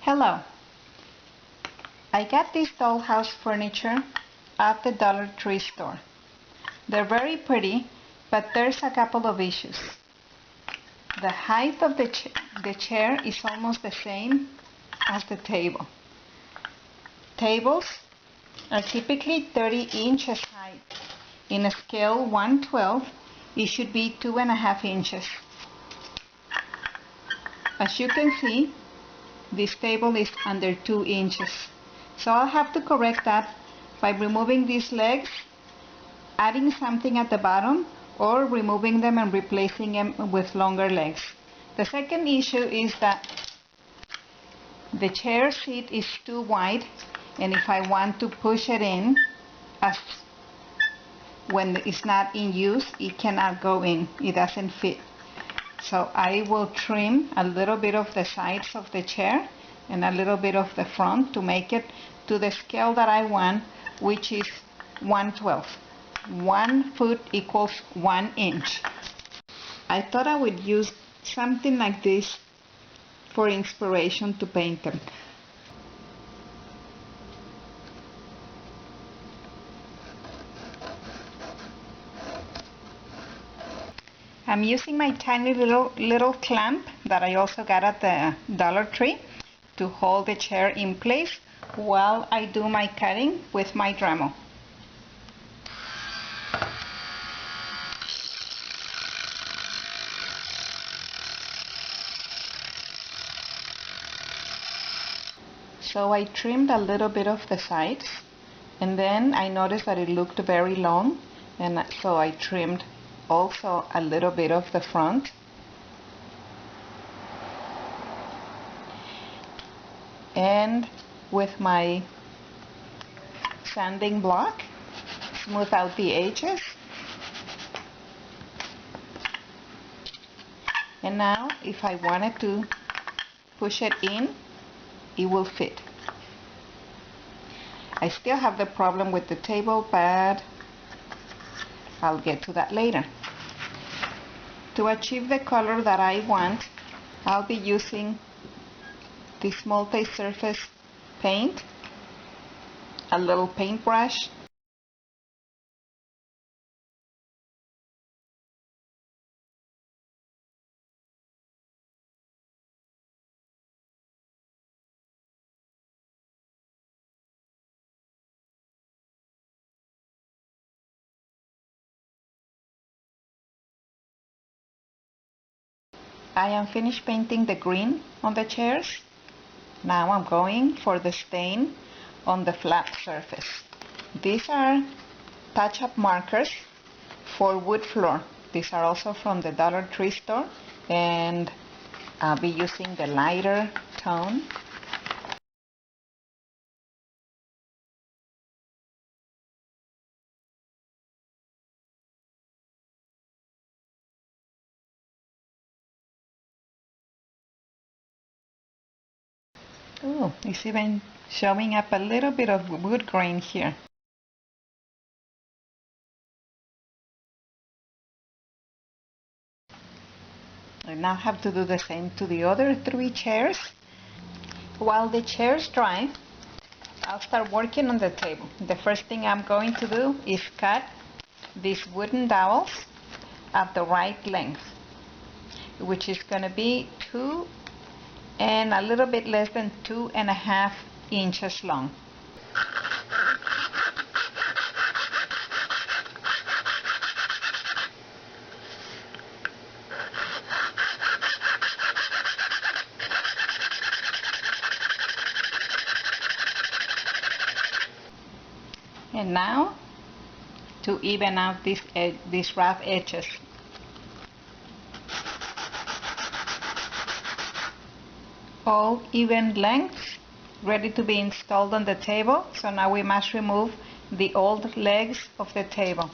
Hello. I got this dollhouse furniture at the Dollar Tree store. They're very pretty, but there's a couple of issues. The height of the chair is almost the same as the table. Tables are typically 30 inches high. In a scale 1/12, it should be 2.5 inches. As you can see, this table is under 2 inches. So I'll have to correct that by removing these legs, adding something at the bottom, or removing them and replacing them with longer legs. The second issue is that the chair seat is too wide, and if I want to push it in, as when it's not in use, it cannot go in. It doesn't fit. So I will trim a little bit of the sides of the chair and a little bit of the front to make it to the scale that I want, which is 1/12. 1 foot equals 1 inch. I thought I would use something like this for inspiration to paint them. I'm using my tiny little clamp that I also got at the Dollar Tree to hold the chair in place while I do my cutting with my Dremel. So I trimmed a little bit of the sides, and then I noticed that it looked very long, and so I trimmed also a little bit of the front. And with my sanding block, smooth out the edges. And now if I wanted to push it in, it will fit. I still have the problem with the table, but I'll get to that later. To achieve the color that I want, I'll be using this multi-surface paint, a little paintbrush, I am finished painting the green on the chairs. Now I'm going for the stain on the flat surface. These are touch-up markers for wood floor. These are also from the Dollar Tree store, and I'll be using the lighter tone. Oh, it's even showing up a little bit of wood grain here. I now have to do the same to the other 3 chairs. While the chairs dry, I'll start working on the table. The first thing I'm going to do is cut these wooden dowels at the right length, which is going to be 2 and a little bit less than 2.5 inches long. And now to even out these rough edges. All even lengths ready to be installed on the table. So now we must remove the old legs of the table.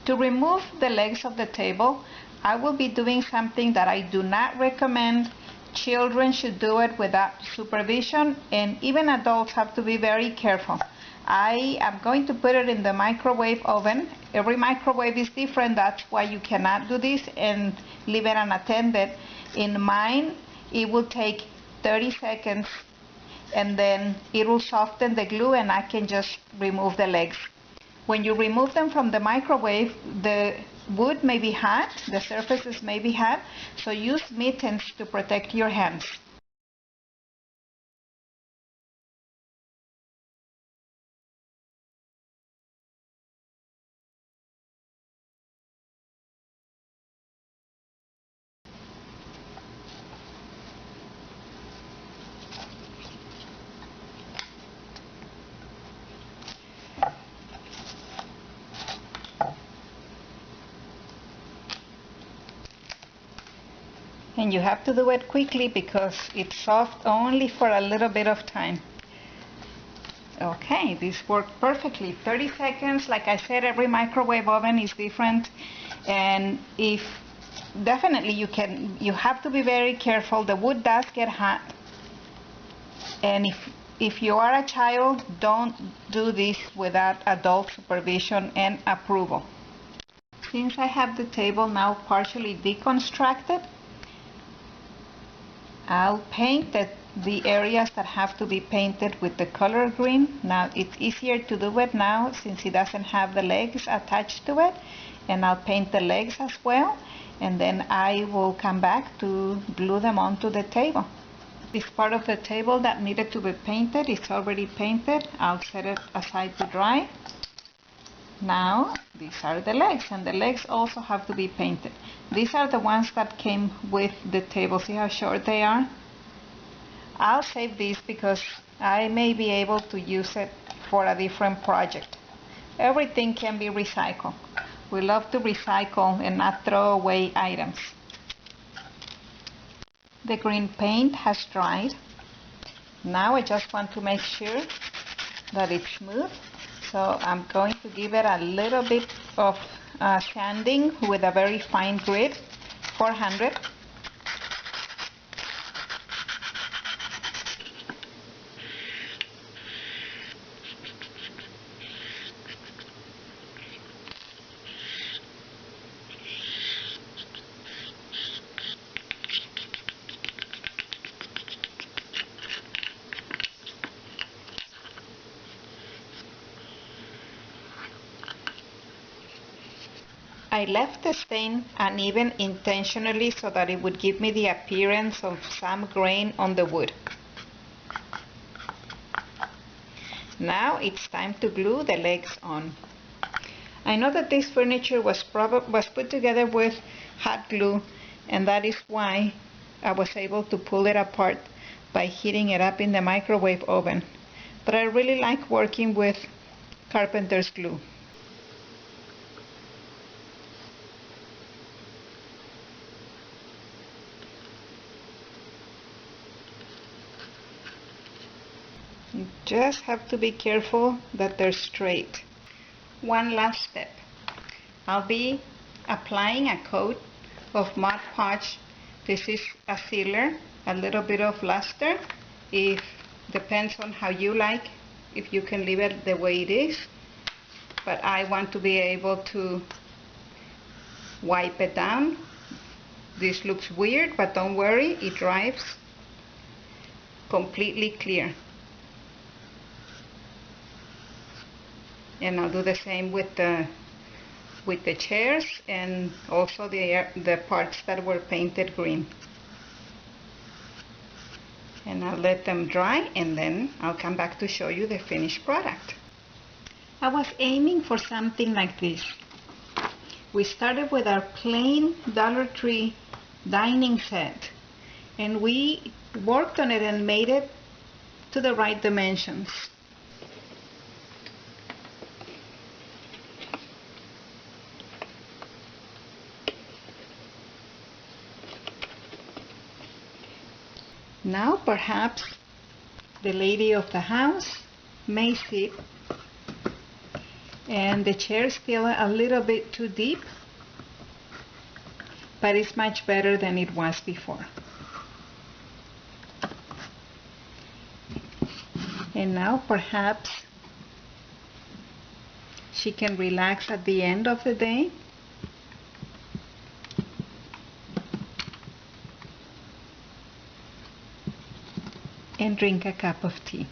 To remove the legs of the table, I will be doing something that I do not recommend. Children should do it without supervision, and even adults have to be very careful. I am going to put it in the microwave oven. Every microwave is different, that's why you cannot do this and leave it unattended. In mine, it will take 30 seconds and then it will soften the glue and I can just remove the legs. When you remove them from the microwave, the wood may be hot, the surfaces may be hot, so use mittens to protect your hands. And you have to do it quickly because it's soft only for a little bit of time. Okay, this worked perfectly. 30 seconds, like I said, every microwave oven is different. And definitely you have to be very careful. The wood does get hot. And if you are a child, don't do this without adult supervision and approval. Since I have the table now partially deconstructed, I'll paint the areas that have to be painted with the color green. Now it's easier to do it now since it doesn't have the legs attached to it, and I'll paint the legs as well, and then I will come back to glue them onto the table. This part of the table that needed to be painted is already painted. I'll set it aside to dry. Now these are the legs, and the legs also have to be painted. These are the ones that came with the table. See how short they are? I'll save these because I may be able to use it for a different project. Everything can be recycled. We love to recycle and not throw away items. The green paint has dried. Now I just want to make sure that it's smooth. So I'm going to give it a little bit of sanding with a very fine grit, 400. I left the stain uneven intentionally so that it would give me the appearance of some grain on the wood. Now it's time to glue the legs on. I know that this furniture was put together with hot glue, and that is why I was able to pull it apart by heating it up in the microwave oven. But I really like working with carpenter's glue. You just have to be careful that they're straight. One last step. I'll be applying a coat of Mod Podge. This is a sealer, a little bit of luster. Depends on how you like, if you can leave it the way it is. But I want to be able to wipe it down. This looks weird, but don't worry, it dries completely clear. And I'll do the same with the chairs and also the parts that were painted green. And I'll let them dry, and then I'll come back to show you the finished product. I was aiming for something like this. We started with our plain Dollar Tree dining set, and we worked on it and made it to the right dimensions. Now perhaps the lady of the house may sit, and the chair is still a little bit too deep, but it's much better than it was before. And now perhaps she can relax at the end of the day. and drink a cup of tea.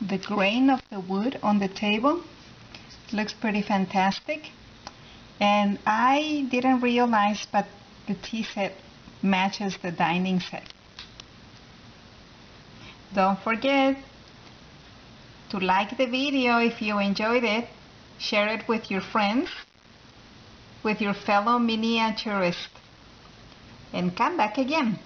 The grain of the wood on the table looks pretty fantastic, and I didn't realize, but the tea set matches the dining set. Don't forget to like the video if you enjoyed it, share it with your friends, with your fellow miniaturists, and come back again.